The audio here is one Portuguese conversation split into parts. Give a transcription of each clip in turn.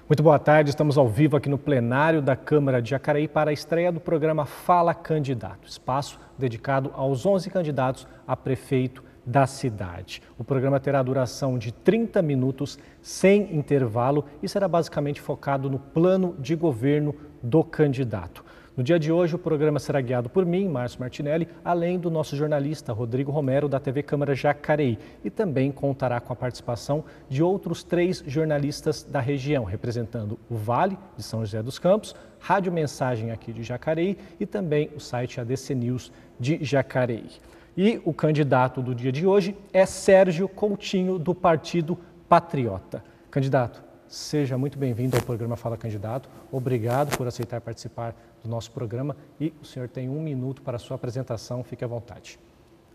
Muito boa tarde, estamos ao vivo aqui no plenário da Câmara de Jacareí para a estreia do programa Fala Candidato, espaço dedicado aos 11 candidatos a prefeito da cidade. O programa terá duração de 30 minutos, sem intervalo, e será basicamente focado no plano de governo do candidato. No dia de hoje, o programa será guiado por mim, Márcio Martinelli, além do nosso jornalista Rodrigo Romero, da TV Câmara Jacareí, e também contará com a participação de outros 3 jornalistas da região, representando o Vale de São José dos Campos, Rádio Mensagem aqui de Jacareí e também o site ADC News de Jacareí. E o candidato do dia de hoje é Sérgio Coutinho, do Partido Patriota. Candidato, seja muito bem-vindo ao programa Fala Candidato. Obrigado por aceitar participar do nosso programa e o senhor tem 1 minuto para a sua apresentação, fique à vontade.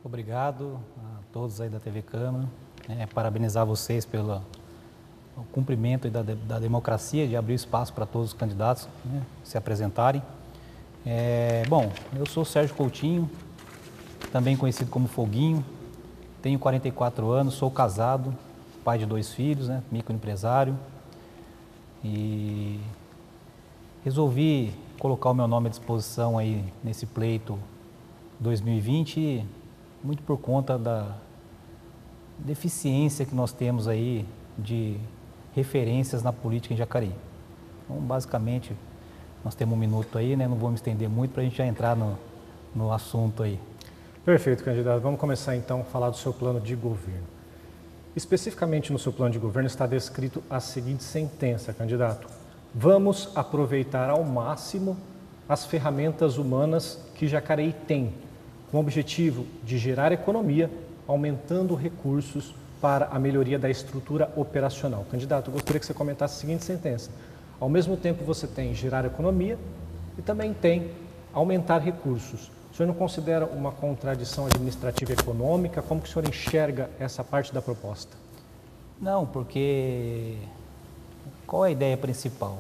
Obrigado a todos aí da TV Câmara, parabenizar vocês pelo cumprimento da democracia, de abrir espaço para todos os candidatos se apresentarem. Bom, eu sou Sérgio Coutinho, também conhecido como Foguinho, tenho 44 anos, sou casado, pai de 2 filhos, microempresário, e resolvi colocar o meu nome à disposição aí nesse pleito 2020, muito por conta da deficiência que nós temos aí de referências na política em Jacareí. Então, basicamente, nós temos 1 minuto aí, não vou me estender muito para a gente já entrar no assunto aí. Perfeito, candidato. Vamos começar então a falar do seu plano de governo. Especificamente no seu plano de governo está descrito a seguinte sentença, candidato: vamos aproveitar ao máximo as ferramentas humanas que Jacareí tem, com o objetivo de gerar economia, aumentando recursos para a melhoria da estrutura operacional. Candidato, eu gostaria que você comentasse a seguinte sentença: ao mesmo tempo você tem gerar economia e também tem aumentar recursos. O senhor não considera uma contradição administrativa e econômica? Como que o senhor enxerga essa parte da proposta? Não, porque qual é a ideia principal?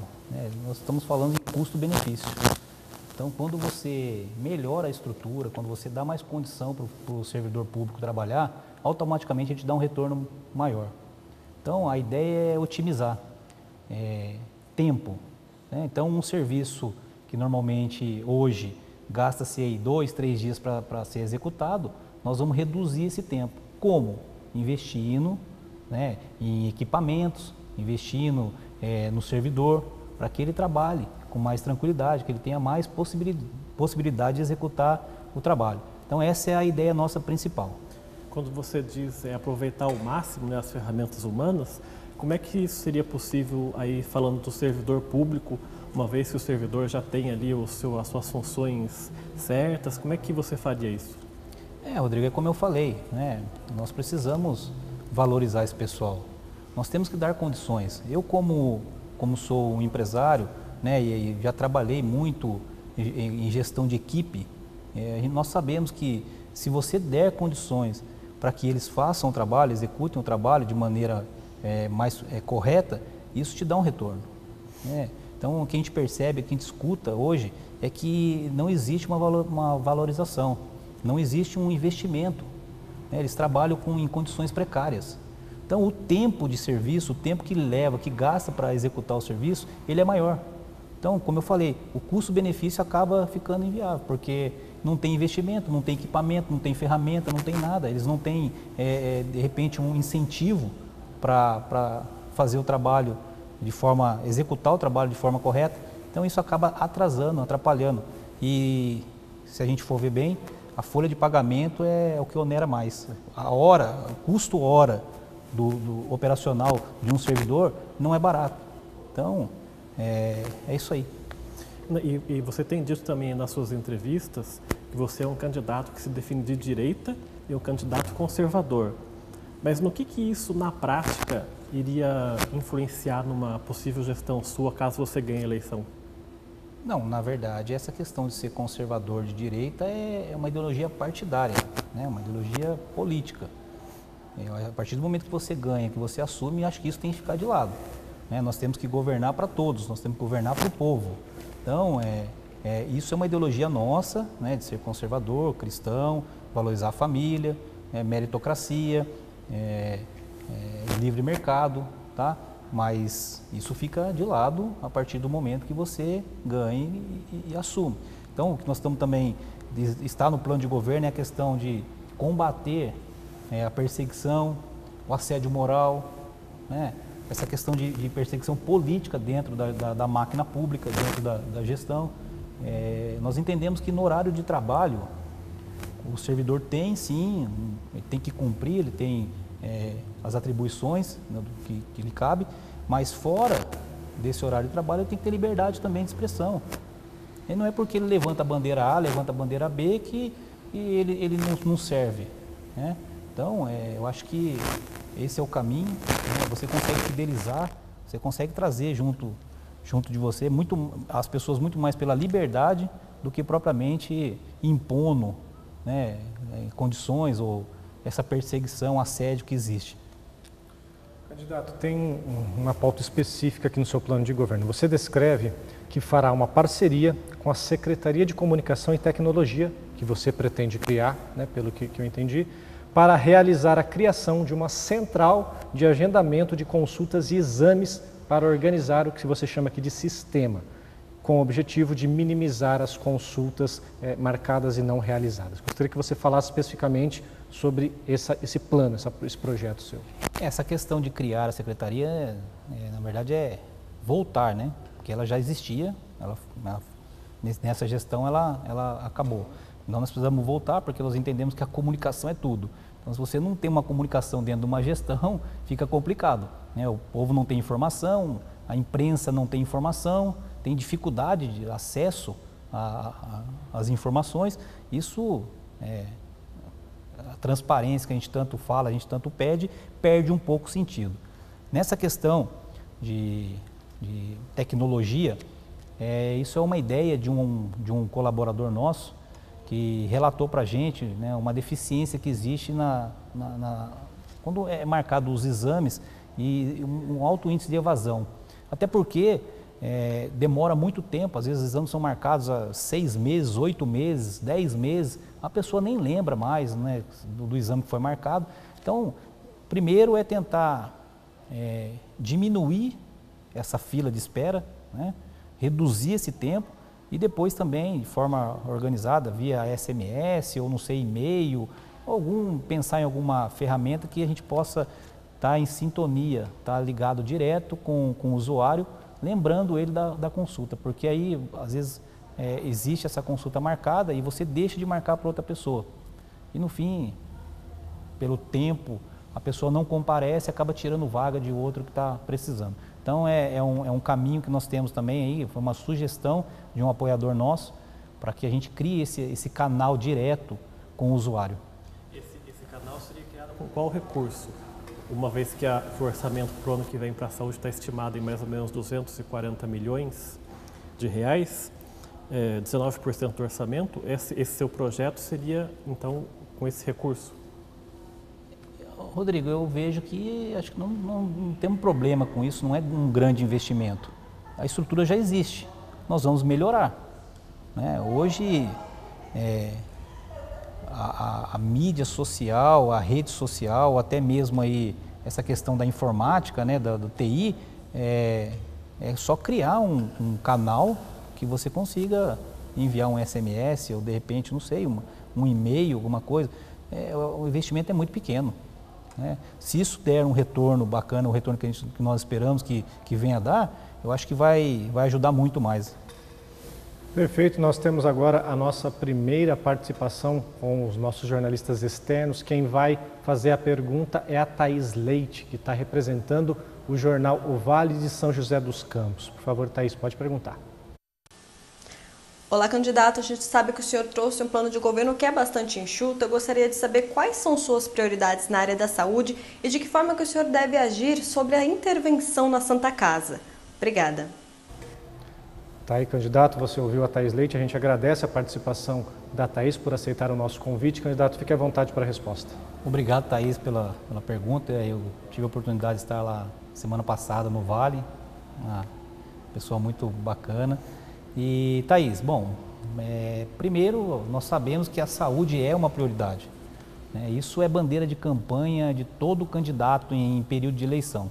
Nós estamos falando de custo-benefício. Então, quando você melhora a estrutura, quando você dá mais condição para o servidor público trabalhar, automaticamente a gente dá um retorno maior. Então, a ideia é otimizar tempo. Então, um serviço que normalmente hoje gasta-se aí 2, 3 dias para ser executado, nós vamos reduzir esse tempo. Como? Investindo em equipamentos, investindo no servidor, para que ele trabalhe com mais tranquilidade, que ele tenha mais possibilidade de executar o trabalho. Então essa é a ideia nossa principal. Quando você diz aproveitar ao máximo as ferramentas humanas, como é que isso seria possível aí falando do servidor público, uma vez que o servidor já tem ali as suas funções certas, como é que você faria isso? Rodrigo, é como eu falei, nós precisamos valorizar esse pessoal. Nós temos que dar condições. Eu como sou um empresário, e já trabalhei muito em gestão de equipe, nós sabemos que se você der condições para que eles façam o trabalho, executem o trabalho de maneira mais correta, isso te dá um retorno. Então, o que a gente percebe, o que a gente escuta hoje, é que não existe uma valorização, não existe um investimento. Eles trabalham em condições precárias. Então, o tempo de serviço, o tempo que leva, que gasta para executar o serviço, ele é maior. Então, como eu falei, o custo-benefício acaba ficando inviável, porque não tem investimento, não tem equipamento, não tem ferramenta, não tem nada. Eles não têm, de repente, um incentivo para fazer o trabalho executar o trabalho de forma correta. Então, isso acaba atrasando, atrapalhando. E, se a gente for ver bem, a folha de pagamento é o que onera mais. O custo hora do operacional de um servidor não é barato. Então, é isso aí. E você tem dito também nas suas entrevistas que você é um candidato que se define de direita e um candidato conservador. Mas no que isso, na prática, iria influenciar numa possível gestão sua caso você ganhe a eleição? Não, na verdade, essa questão de ser conservador de direita é uma ideologia partidária, uma ideologia política. A partir do momento que você ganha, que você assume, acho que isso tem que ficar de lado. Nós temos que governar para todos, nós temos que governar para o povo. Então, isso é uma ideologia nossa, de ser conservador, cristão, valorizar a família, meritocracia, livre mercado, tá? mas isso fica de lado a partir do momento que você ganhe e assume. Então, o que nós estamos também, está no plano de governo é a questão de combater a perseguição, o assédio moral, né? Essa questão de perseguição política dentro da máquina pública, dentro da gestão. Nós entendemos que no horário de trabalho, o servidor tem sim, ele tem que cumprir, ele tem as atribuições, né, que lhe cabe, mas fora desse horário de trabalho ele tem que ter liberdade também de expressão. E não é porque ele levanta a bandeira A, levanta a bandeira B que ele não serve, né? Então, eu acho que esse é o caminho, né? Você consegue fidelizar, você consegue trazer junto de você as pessoas muito mais pela liberdade do que propriamente impondo, né, condições ou essa perseguição, assédio que existe. Candidato, tem uma pauta específica aqui no seu plano de governo. Você descreve que fará uma parceria com a Secretaria de Comunicação e Tecnologia, que você pretende criar, né, pelo que eu entendi, para realizar a criação de uma central de agendamento de consultas e exames para organizar o que você chama aqui de sistema, com o objetivo de minimizar as consultas marcadas e não realizadas. Gostaria que você falasse especificamente sobre esse plano, esse projeto seu. Essa questão de criar a secretaria, na verdade, é voltar, né? Porque ela já existia, nessa gestão ela acabou. Então nós precisamos voltar porque nós entendemos que a comunicação é tudo. Então se você não tem uma comunicação dentro de uma gestão, fica complicado, né? O povo não tem informação, a imprensa não tem informação, tem dificuldade de acesso às informações. Isso, a transparência que a gente tanto fala, a gente tanto pede, perde um pouco o sentido. Nessa questão de tecnologia, isso é uma ideia de um colaborador nosso que relatou para a gente, né, uma deficiência que existe quando é marcado os exames e um alto índice de evasão. Até porque demora muito tempo, às vezes os exames são marcados há 6 meses, 8 meses, 10 meses, a pessoa nem lembra mais, né, do exame que foi marcado. Então, primeiro é tentar diminuir essa fila de espera, né, reduzir esse tempo e depois também, de forma organizada, via SMS ou não sei, e-mail, pensar em alguma ferramenta que a gente possa estar em sintonia, estar ligado direto com o usuário, lembrando ele da consulta, porque aí, às vezes, existe essa consulta marcada e você deixa de marcar para outra pessoa. E no fim, pelo tempo, a pessoa não comparece e acaba tirando vaga de outro que está precisando. Então, é um caminho que nós temos também aí, foi uma sugestão de um apoiador nosso, para que a gente crie esse canal direto com o usuário. Esse canal seria criado com qual recurso? Uma vez que o orçamento para o ano que vem para a saúde está estimado em mais ou menos 240 milhões de reais, 19% do orçamento, esse seu projeto seria, então, com esse recurso? Rodrigo, eu vejo que acho que não temos problema com isso, não é um grande investimento. A estrutura já existe, nós vamos melhorar, né? Hoje, a mídia social, a rede social, até mesmo aí essa questão da informática, né, do TI, é só criar um canal que você consiga enviar um SMS ou de repente, não sei, um e-mail, alguma coisa. O investimento é muito pequeno, né? Se isso der um retorno bacana, o retorno que nós esperamos que venha a dar, eu acho que vai ajudar muito mais. Perfeito, nós temos agora a nossa primeira participação com os nossos jornalistas externos. Quem vai fazer a pergunta é a Thaís Leite, que está representando o jornal O Vale de São José dos Campos. Por favor, Thaís, pode perguntar. Olá, candidato. A gente sabe que o senhor trouxe um plano de governo que é bastante enxuto. Eu gostaria de saber quais são suas prioridades na área da saúde e de que forma que o senhor deve agir sobre a intervenção na Santa Casa. Obrigada. Tá aí, candidato, você ouviu a Thaís Leite, a gente agradece a participação da Thaís por aceitar o nosso convite. Candidato, fique à vontade para a resposta. Obrigado, Thaís, pela pergunta. Eu tive a oportunidade de estar lá semana passada no Vale, uma pessoa muito bacana. E, Thaís, bom, primeiro nós sabemos que a saúde é uma prioridade, né? Isso é bandeira de campanha de todo candidato em período de eleição.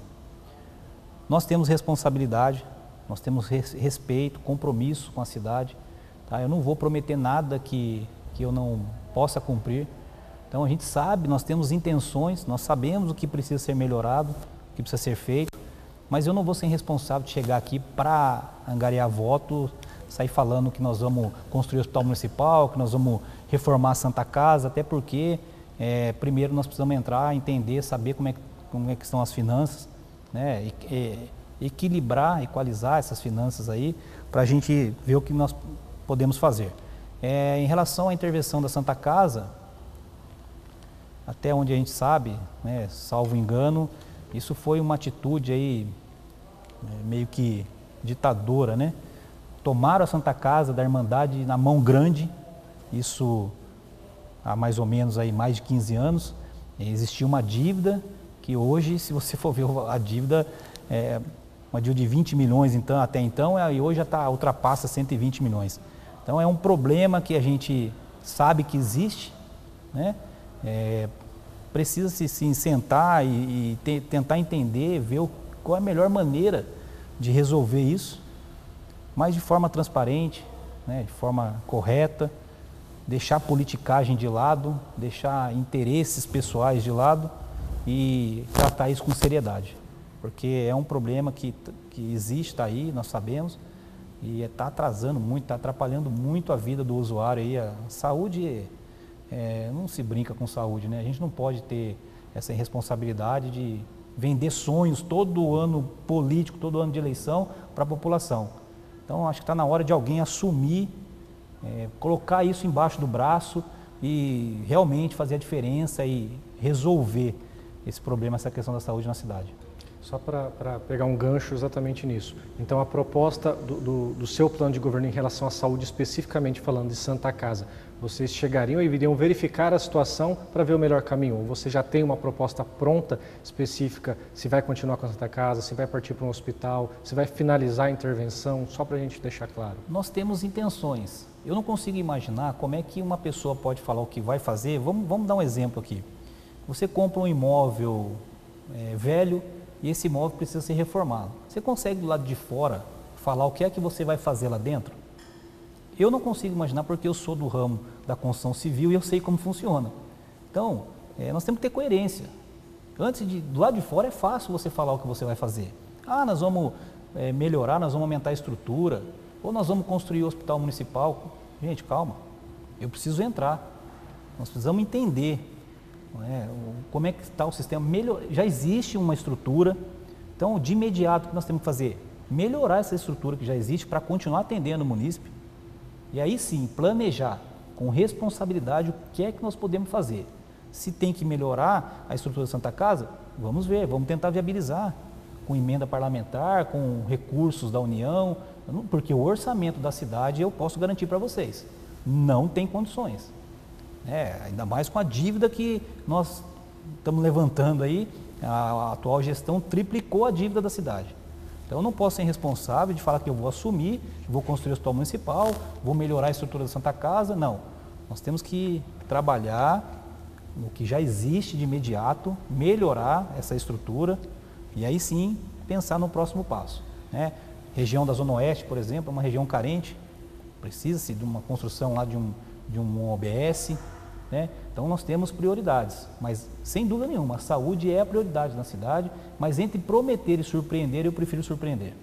Nós temos responsabilidade, nós temos respeito, compromisso com a cidade. Tá? Eu não vou prometer nada que eu não possa cumprir. Então a gente sabe, nós temos intenções, nós sabemos o que precisa ser melhorado, o que precisa ser feito, mas eu não vou ser responsável de chegar aqui para angariar voto, sair falando que nós vamos construir o hospital municipal, que nós vamos reformar a Santa Casa, até porque primeiro nós precisamos entrar, entender, saber como é que estão as finanças, né? Equilibrar, equalizar essas finanças aí, para a gente ver o que nós podemos fazer. Em relação à intervenção da Santa Casa, até onde a gente sabe, né, salvo engano, isso foi uma atitude aí meio que ditadora, né? Tomaram a Santa Casa da Irmandade na mão grande, isso há mais ou menos aí mais de 15 anos. Existia uma dívida que hoje, se você for ver a dívida, uma dívida de 20 milhões então, até então, e hoje já ultrapassa 120 milhões. Então é um problema que a gente sabe que existe, né? Precisa se sentar e tentar entender, ver qual é a melhor maneira de resolver isso, mas de forma transparente, né? De forma correta, deixar a politicagem de lado, deixar interesses pessoais de lado e tratar isso com seriedade, porque é um problema que existe, está aí, nós sabemos, e está atrasando muito, está atrapalhando muito a vida do usuário aí. A saúde, não se brinca com saúde, né? A gente não pode ter essa irresponsabilidade de vender sonhos todo ano político, todo ano de eleição para a população. Então acho que está na hora de alguém assumir, colocar isso embaixo do braço e realmente fazer a diferença e resolver esse problema, essa questão da saúde na cidade. Só para pegar um gancho exatamente nisso. Então, a proposta do seu plano de governo em relação à saúde, especificamente falando de Santa Casa, vocês chegariam e iriam verificar a situação para ver o melhor caminho? Ou você já tem uma proposta pronta, específica, se vai continuar com a Santa Casa, se vai partir para um hospital, se vai finalizar a intervenção, só para a gente deixar claro? Nós temos intenções. Eu não consigo imaginar como é que uma pessoa pode falar o que vai fazer. Vamos dar um exemplo aqui. Você compra um imóvel velho, e esse imóvel precisa ser reformado. Você consegue do lado de fora falar o que é que você vai fazer lá dentro? Eu não consigo imaginar, porque eu sou do ramo da construção civil e eu sei como funciona. Então, nós temos que ter coerência. Do lado de fora é fácil você falar o que você vai fazer. Nós vamos melhorar, nós vamos aumentar a estrutura, ou nós vamos construir o hospital municipal. Gente, calma, eu preciso entrar. Nós precisamos entender como é que está o sistema. Já existe uma estrutura, então de imediato o que nós temos que fazer? Melhorar essa estrutura que já existe para continuar atendendo o munícipe, e aí sim planejar com responsabilidade o que é que nós podemos fazer. Se tem que melhorar a estrutura da Santa Casa, vamos ver, vamos tentar viabilizar com emenda parlamentar, com recursos da União, porque o orçamento da cidade, eu posso garantir para vocês, não tem condições. Ainda mais com a dívida que nós estamos levantando aí, a atual gestão triplicou a dívida da cidade. Então eu não posso ser responsável de falar que eu vou assumir, vou construir o hospital municipal, vou melhorar a estrutura da Santa Casa, não. Nós temos que trabalhar no que já existe de imediato, melhorar essa estrutura e aí sim pensar no próximo passo. Região da Zona Oeste, por exemplo, é uma região carente, precisa-se de uma construção lá de um OBS, Então nós temos prioridades, mas sem dúvida nenhuma, a saúde é a prioridade na cidade, mas entre prometer e surpreender, eu prefiro surpreender.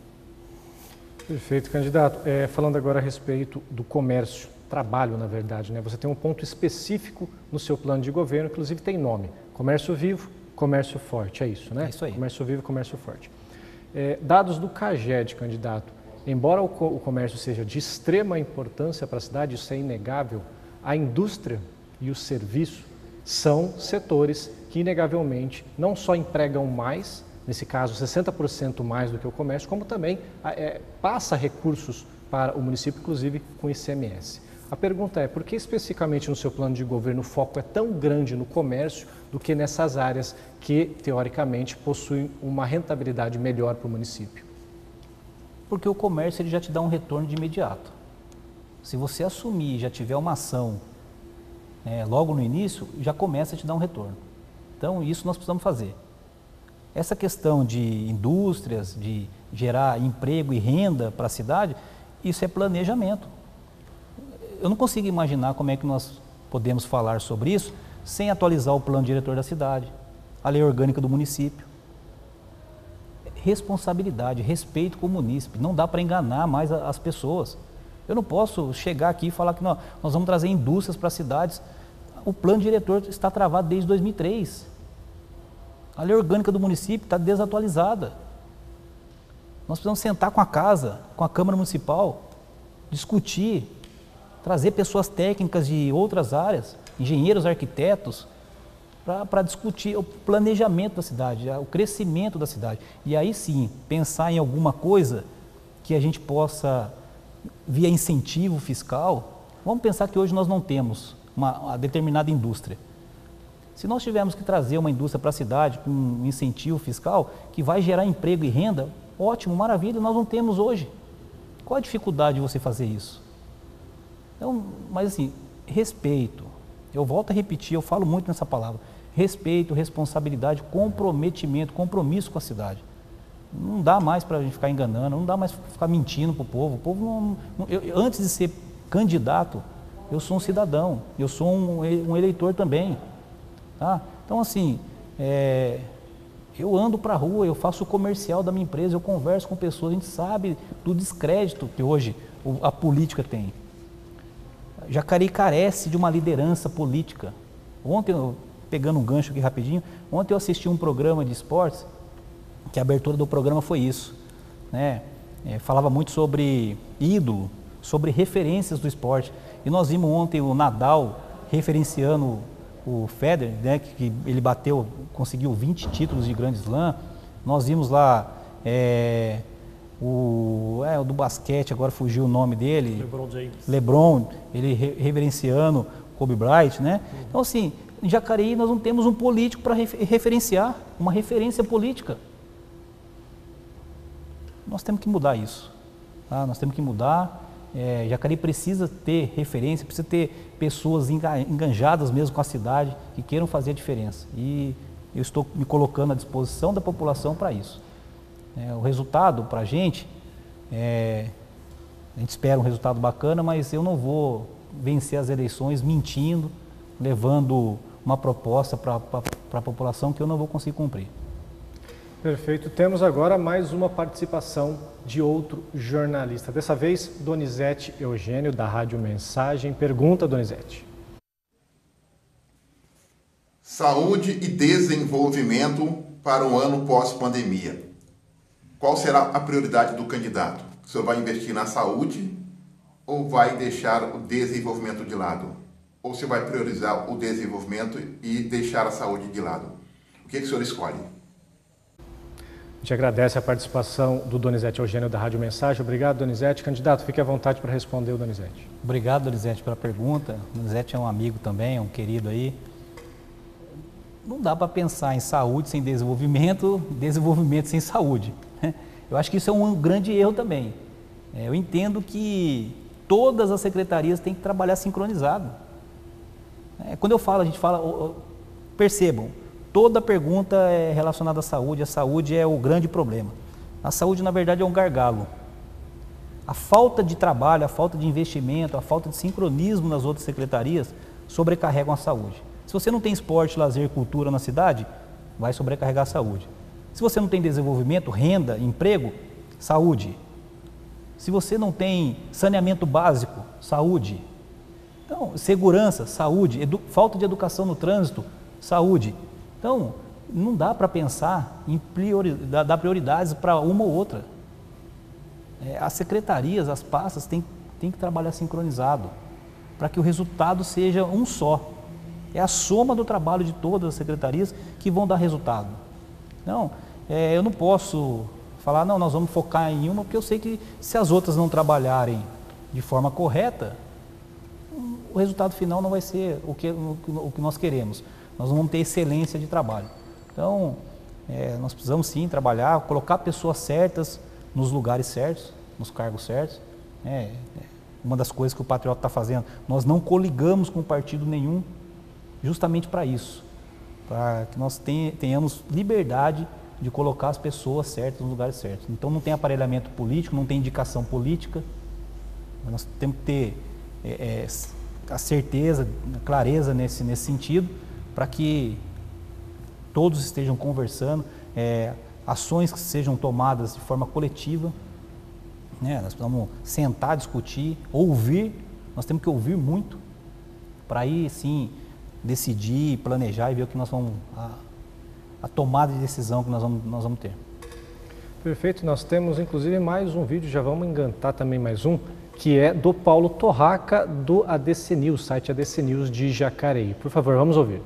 Perfeito, candidato. Falando agora a respeito do comércio, trabalho na verdade, Você tem um ponto específico no seu plano de governo, inclusive tem nome, comércio vivo, comércio forte, é isso, É isso aí. Comércio vivo, comércio forte. Dados do CAGED, candidato, embora o comércio seja de extrema importância para a cidade, isso é inegável, a indústria e o serviço são setores que inegavelmente não só empregam mais, nesse caso 60% mais do que o comércio, como também passa recursos para o município, inclusive com ICMS. A pergunta é, por que especificamente no seu plano de governo o foco é tão grande no comércio do que nessas áreas que, teoricamente, possuem uma rentabilidade melhor para o município? Porque o comércio ele já te dá um retorno de imediato. Se você assumir e já tiver uma ação logo no início, já começa a te dar um retorno. Então, isso nós precisamos fazer. essa questão de indústrias, de gerar emprego e renda para a cidade, isso é planejamento. Eu não consigo imaginar como é que nós podemos falar sobre isso sem atualizar o plano diretor da cidade, a lei orgânica do município. Responsabilidade, respeito com o munícipe, não dá para enganar mais as pessoas. Eu não posso chegar aqui e falar que nós vamos trazer indústrias para as cidades. O plano diretor está travado desde 2003. A lei orgânica do município está desatualizada. Nós precisamos sentar com a casa, com a Câmara Municipal, discutir, trazer pessoas técnicas de outras áreas, engenheiros, arquitetos, para discutir o planejamento da cidade, o crescimento da cidade. E aí sim, pensar em alguma coisa que a gente possa, via incentivo fiscal. Vamos pensar que hoje nós não temos uma determinada indústria. Se nós tivermos que trazer uma indústria para a cidade com um incentivo fiscal que vai gerar emprego e renda, ótimo, maravilha, nós não temos hoje. Qual a dificuldade de você fazer isso? Então, mas assim, respeito. Eu volto a repetir, eu falo muito nessa palavra. Respeito, responsabilidade, comprometimento, compromisso com a cidade. Não dá mais para a gente ficar enganando, não dá mais para ficar mentindo para o povo. O povo antes de ser candidato, eu sou um cidadão, eu sou um eleitor também. Tá? Então, assim, eu ando para a rua, eu faço o comercial da minha empresa, eu converso com pessoas, a gente sabe do descrédito que hoje a política tem. Jacareí carece de uma liderança política. Ontem, pegando um gancho aqui rapidinho, ontem eu assisti um programa de esportes, que a abertura do programa foi isso, né? Falava muito sobre ídolo, sobre referências do esporte. E nós vimos ontem o Nadal referenciando o Federer, né, que ele conseguiu 20 títulos de Grand Slam. Nós vimos lá o do basquete, agora fugiu o nome dele. LeBron James. LeBron, ele reverenciando Kobe Bryant, né? Então, assim, em Jacareí nós não temos um político para referenciar, uma referência política. Nós temos que mudar isso, tá? Nós temos que mudar. Jacareí precisa ter referência, precisa ter pessoas engajadas mesmo com a cidade, que queiram fazer a diferença. E eu estou me colocando à disposição da população para isso. O resultado para a gente espera um resultado bacana, mas eu não vou vencer as eleições mentindo, levando uma proposta para a população que eu não vou conseguir cumprir. Perfeito. Temos agora mais uma participação de outro jornalista. Dessa vez, Donizete Eugênio, da Rádio Mensagem. Pergunta, Donizete. Saúde e desenvolvimento para o ano pós-pandemia. Qual será a prioridade do candidato? O senhor vai investir na saúde ou vai deixar o desenvolvimento de lado? Ou você vai priorizar o desenvolvimento e deixar a saúde de lado? O que o senhor escolhe? A gente agradece a participação do Donizete Eugênio, da Rádio Mensagem. Obrigado, Donizete. Candidato, fique à vontade para responder o Donizete. Obrigado, Donizete, pela pergunta. O Donizete é um amigo também, é um querido aí. Não dá para pensar em saúde sem desenvolvimento, desenvolvimento sem saúde. Eu acho que isso é um grande erro também. Eu entendo que todas as secretarias têm que trabalhar sincronizado. Quando eu falo, a gente fala, percebam, toda pergunta é relacionada à saúde, a saúde é o grande problema. A saúde, na verdade, é um gargalo. A falta de trabalho, a falta de investimento, a falta de sincronismo nas outras secretarias sobrecarregam a saúde. Se você não tem esporte, lazer, cultura na cidade, vai sobrecarregar a saúde. Se você não tem desenvolvimento, renda, emprego, saúde. Se você não tem saneamento básico, saúde. Então, segurança, saúde. Falta de educação no trânsito, saúde. Então, não dá para pensar em dar prioridades para uma ou outra. As secretarias, as pastas têm que trabalhar sincronizado para que o resultado seja um só. É a soma do trabalho de todas as secretarias que vão dar resultado. Então, eu não posso falar, não, nós vamos focar em uma, porque eu sei que se as outras não trabalharem de forma correta, o resultado final não vai ser o que nós queremos. Nós não vamos ter excelência de trabalho. Então, nós precisamos sim trabalhar, colocar pessoas certas nos lugares certos, nos cargos certos. Uma das coisas que o Patriota está fazendo, nós não coligamos com partido nenhum, justamente para isso, para que nós tenhamos liberdade de colocar as pessoas certas nos lugares certos. Então não tem aparelhamento político, não tem indicação política. Nós temos que ter a certeza, a clareza nesse sentido, para que todos estejam conversando, ações que sejam tomadas de forma coletiva, né? Nós precisamos sentar, discutir, ouvir, nós temos que ouvir muito, para aí sim decidir, planejar e ver o que nós vamos, a tomada de decisão que nós vamos ter. Perfeito, nós temos inclusive mais um vídeo, já vamos engatar também mais um, que é do Paulo Torraca, do ADC News, site ADC News de Jacareí. Por favor, vamos ouvir.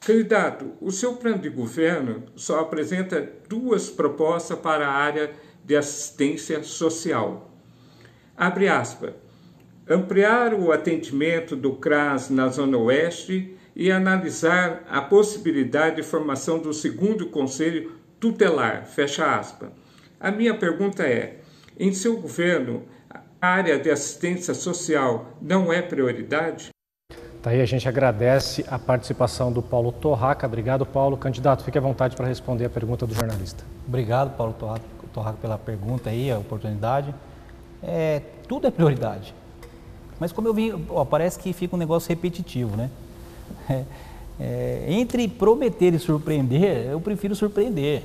Candidato, o seu plano de governo só apresenta 2 propostas para a área de assistência social. Abre aspas, ampliar o atendimento do CRAS na Zona Oeste e analisar a possibilidade de formação do 2º Conselho Tutelar, fecha aspas. A minha pergunta é, em seu governo, a área de assistência social não é prioridade? Daí a gente agradece a participação do Paulo Torraca. Obrigado, Paulo. Candidato, fique à vontade para responder a pergunta do jornalista. Obrigado, Paulo Torraca, pela pergunta aí, a oportunidade. Tudo é prioridade. Mas como eu vi, parece que fica um negócio repetitivo, né? Entre prometer e surpreender, eu prefiro surpreender.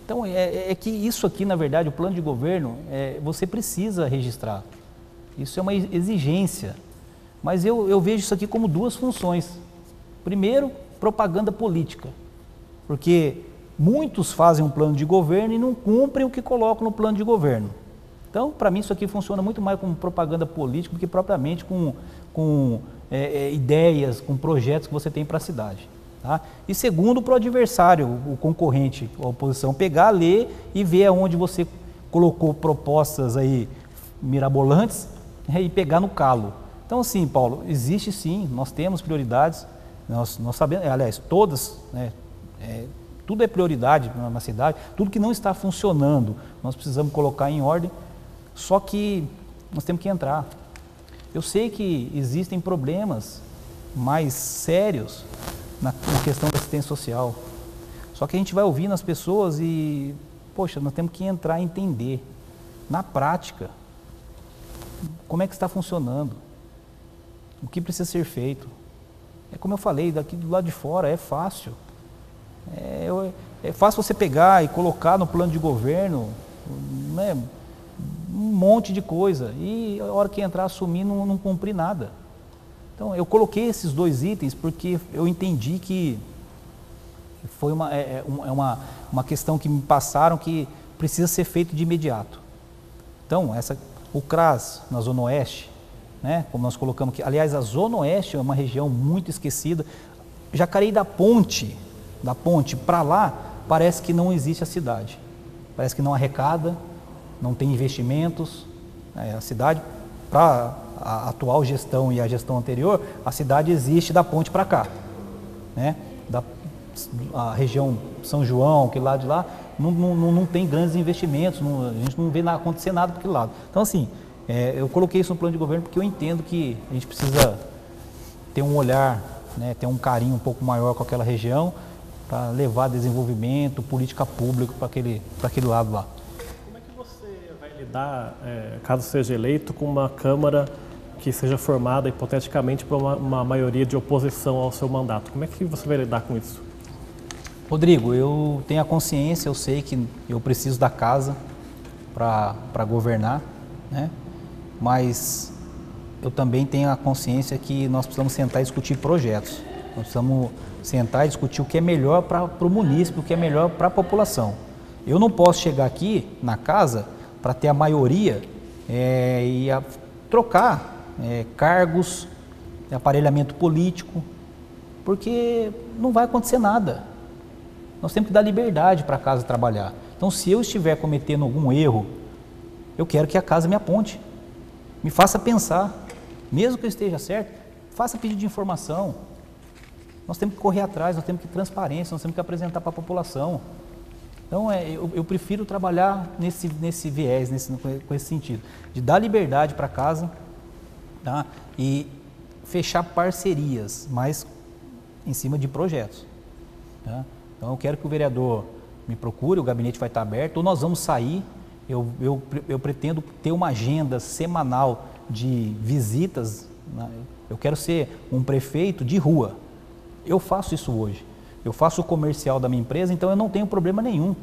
Então, que isso aqui, na verdade, o plano de governo, você precisa registrar. Isso é uma exigência. Mas eu vejo isso aqui como 2 funções. Primeiro, propaganda política. Porque muitos fazem um plano de governo e não cumprem o que colocam no plano de governo. Então, para mim, isso aqui funciona muito mais como propaganda política do que propriamente com ideias, com projetos que você tem para a cidade. Tá? E segundo, para o adversário, o concorrente, a oposição, pegar, ler e ver aonde você colocou propostas aí mirabolantes, e pegar no calo. Então, assim, Paulo, existe sim, nós temos prioridades, nós sabemos, aliás, todas, né, tudo é prioridade na cidade, tudo que não está funcionando, nós precisamos colocar em ordem, só que nós temos que entrar. Eu sei que existem problemas mais sérios na questão da assistência social, só que a gente vai ouvindo as pessoas e, poxa, nós temos que entrar e entender, na prática, como é que está funcionando, o que precisa ser feito. É como eu falei, daqui do lado de fora é fácil. É fácil você pegar e colocar no plano de governo, né, um monte de coisa e a hora que entrar assumir não cumprir nada. Então eu coloquei esses 2 itens porque eu entendi que foi uma questão que me passaram que precisa ser feito de imediato. Então o CRAS na Zona Oeste, né, como nós colocamos aqui, aliás, a Zona Oeste é uma região muito esquecida. Jacareí da ponte para lá, parece que não existe a cidade. Parece que não arrecada, não tem investimentos. A cidade, para a atual gestão e a gestão anterior, a cidade existe da ponte para cá. Né? A região São João, aquele lado de lá, não tem grandes investimentos, a gente não vê acontecer nada para aquele lado. Então, assim, eu coloquei isso no plano de governo porque eu entendo que a gente precisa ter um olhar, né, ter um carinho um pouco maior com aquela região para levar desenvolvimento, política pública para aquele lado lá. Como é que você vai lidar, caso seja eleito, com uma Câmara que seja formada hipoteticamente por uma maioria de oposição ao seu mandato? Como é que você vai lidar com isso? Rodrigo, eu tenho a consciência, eu sei que eu preciso da casa para governar, né? Mas eu também tenho a consciência que nós precisamos sentar e discutir projetos. Nós precisamos sentar e discutir o que é melhor para o município, o que é melhor para a população. Eu não posso chegar aqui na casa para ter a maioria e trocar cargos, aparelhamento político, porque não vai acontecer nada. Nós temos que dar liberdade para a casa trabalhar. Então, se eu estiver cometendo algum erro, eu quero que a casa me aponte, me faça pensar, mesmo que eu esteja certo, faça pedido de informação. Nós temos que correr atrás, nós temos que ter transparência, nós temos que apresentar para a população. Então, eu prefiro trabalhar nesse viés, com esse sentido, de dar liberdade para a casa, tá? E fechar parcerias, mas em cima de projetos. Tá? Então, eu quero que o vereador me procure, o gabinete vai estar aberto, ou nós vamos sair. Eu pretendo ter uma agenda semanal de visitas, né? Eu quero ser um prefeito de rua. Eu faço isso hoje. Eu faço o comercial da minha empresa, então eu não tenho problema nenhum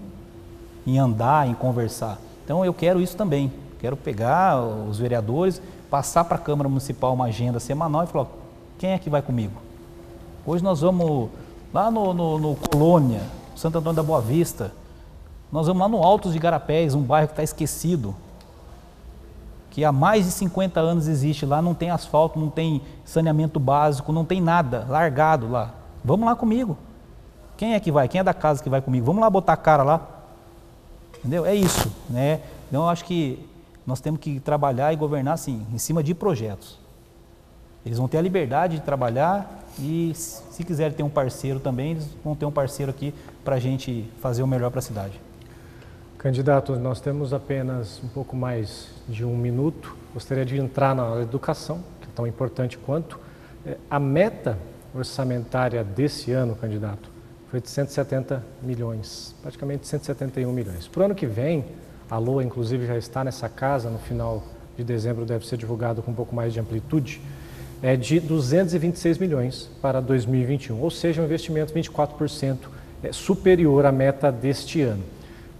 em andar, em conversar. Então eu quero isso também. Quero pegar os vereadores, passar para a Câmara Municipal uma agenda semanal e falar, quem é que vai comigo? Hoje nós vamos lá no Colônia, Santo Antônio da Boa Vista. Nós vamos lá no Altos de Garapés, um bairro que está esquecido, que há mais de 50 anos existe lá, não tem asfalto, não tem saneamento básico, não tem nada, largado lá. Vamos lá comigo. Quem é que vai? Quem é da casa que vai comigo? Vamos lá botar a cara lá. Entendeu? É isso, né? Então eu acho que nós temos que trabalhar e governar assim, em cima de projetos. Eles vão ter a liberdade de trabalhar e se quiserem ter um parceiro também, eles vão ter um parceiro aqui para a gente fazer o melhor para a cidade. Candidato, nós temos apenas um pouco mais de 1 minuto. Gostaria de entrar na educação, que é tão importante quanto. A meta orçamentária desse ano, candidato, foi de 170 milhões, praticamente 171 milhões. Para o ano que vem, a LOA, inclusive, já está nessa casa, no final de dezembro deve ser divulgado com um pouco mais de amplitude, é de 226 milhões para 2021, ou seja, um investimento 24% superior à meta deste ano.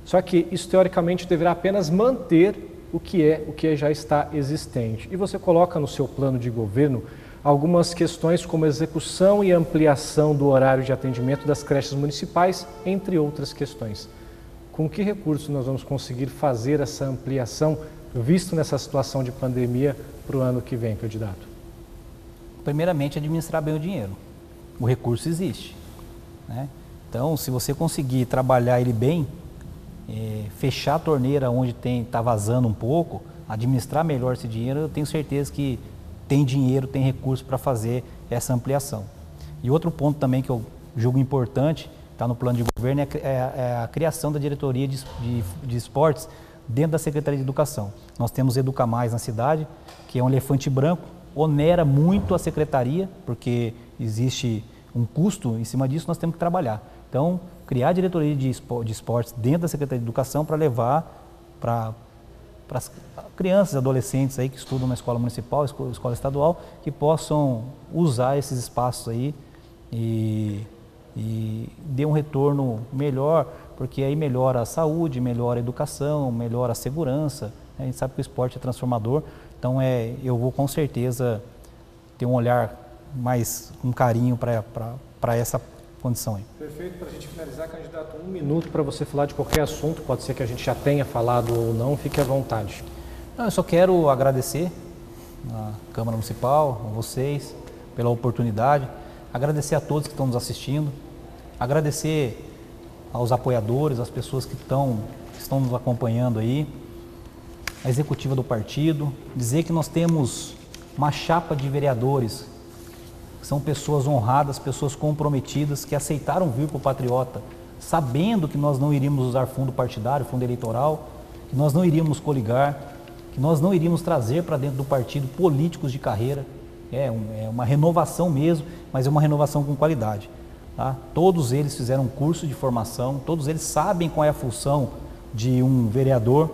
Só que isso, teoricamente, deverá apenas manter o que já está existente. E você coloca no seu plano de governo algumas questões como execução e ampliação do horário de atendimento das creches municipais, entre outras questões. Com que recursos nós vamos conseguir fazer essa ampliação, visto nessa situação de pandemia, para o ano que vem, candidato? Primeiramente, administrar bem o dinheiro. O recurso existe, né? Então, se você conseguir trabalhar ele bem, fechar a torneira onde está vazando um pouco, administrar melhor esse dinheiro, eu tenho certeza que tem dinheiro, tem recurso para fazer essa ampliação. E outro ponto também que eu julgo importante, está no plano de governo, é a criação da diretoria de esportes dentro da Secretaria de Educação. Nós temos Educa Mais na cidade, que é um elefante branco, onera muito a secretaria, porque existe um custo em cima disso, nós temos que trabalhar. Então, criar a diretoria de esportes dentro da Secretaria de Educação para levar para as crianças e adolescentes aí que estudam na escola municipal, escola estadual, que possam usar esses espaços aí e dê um retorno melhor, porque aí melhora a saúde, melhora a educação, melhora a segurança, né? A gente sabe que o esporte é transformador, então eu vou com certeza ter um olhar mais, um carinho para essa condição aí. Perfeito. Para a gente finalizar, candidato, 1 minuto para você falar de qualquer assunto, pode ser que a gente já tenha falado ou não, fique à vontade. Não, eu só quero agradecer à Câmara Municipal, a vocês, pela oportunidade, agradecer a todos que estão nos assistindo, agradecer aos apoiadores, às pessoas que estão nos acompanhando aí, a executiva do partido, dizer que nós temos uma chapa de vereadores, são pessoas honradas, pessoas comprometidas, que aceitaram vir para o Patriota, sabendo que nós não iríamos usar fundo partidário, fundo eleitoral, que nós não iríamos coligar, que nós não iríamos trazer para dentro do partido políticos de carreira. É uma renovação mesmo, mas é uma renovação com qualidade. Tá? Todos eles fizeram um curso de formação, todos eles sabem qual é a função de um vereador,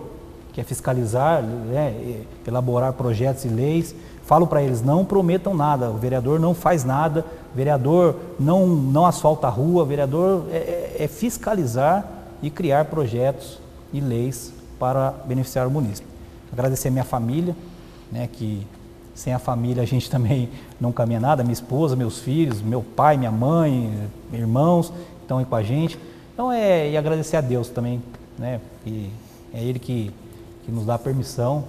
que é fiscalizar, né, elaborar projetos e leis. Falo para eles, não prometam nada, o vereador não faz nada, o vereador não asfalta a rua, o vereador é fiscalizar e criar projetos e leis para beneficiar o munícipe. Agradecer a minha família, né, que sem a família a gente também não caminha nada, minha esposa, meus filhos, meu pai, minha mãe, irmãos estão aí com a gente. Então e agradecer a Deus também, né, que é Ele que nos dá a permissão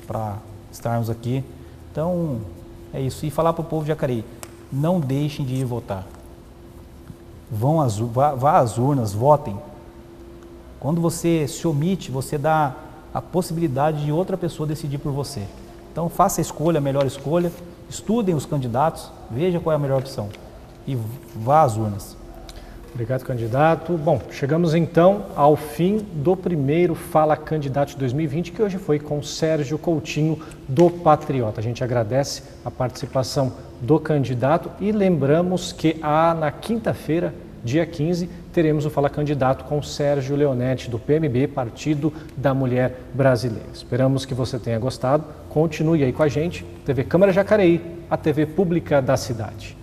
para estarmos aqui. Então, é isso. E falar para o povo de Jacareí, não deixem de ir votar. Vá às urnas, votem. Quando você se omite, você dá a possibilidade de outra pessoa decidir por você. Então, faça a escolha, a melhor escolha, estudem os candidatos, veja qual é a melhor opção e vá às urnas. Obrigado, candidato. Bom, chegamos então ao fim do primeiro Fala Candidato de 2020, que hoje foi com Sérgio Coutinho, do Patriota. A gente agradece a participação do candidato e lembramos que na quinta-feira dia 15, teremos o Fala Candidato com Sérgio Leonetti, do PMB, Partido da Mulher Brasileira. Esperamos que você tenha gostado. Continue aí com a gente. TV Câmara Jacareí, a TV pública da cidade.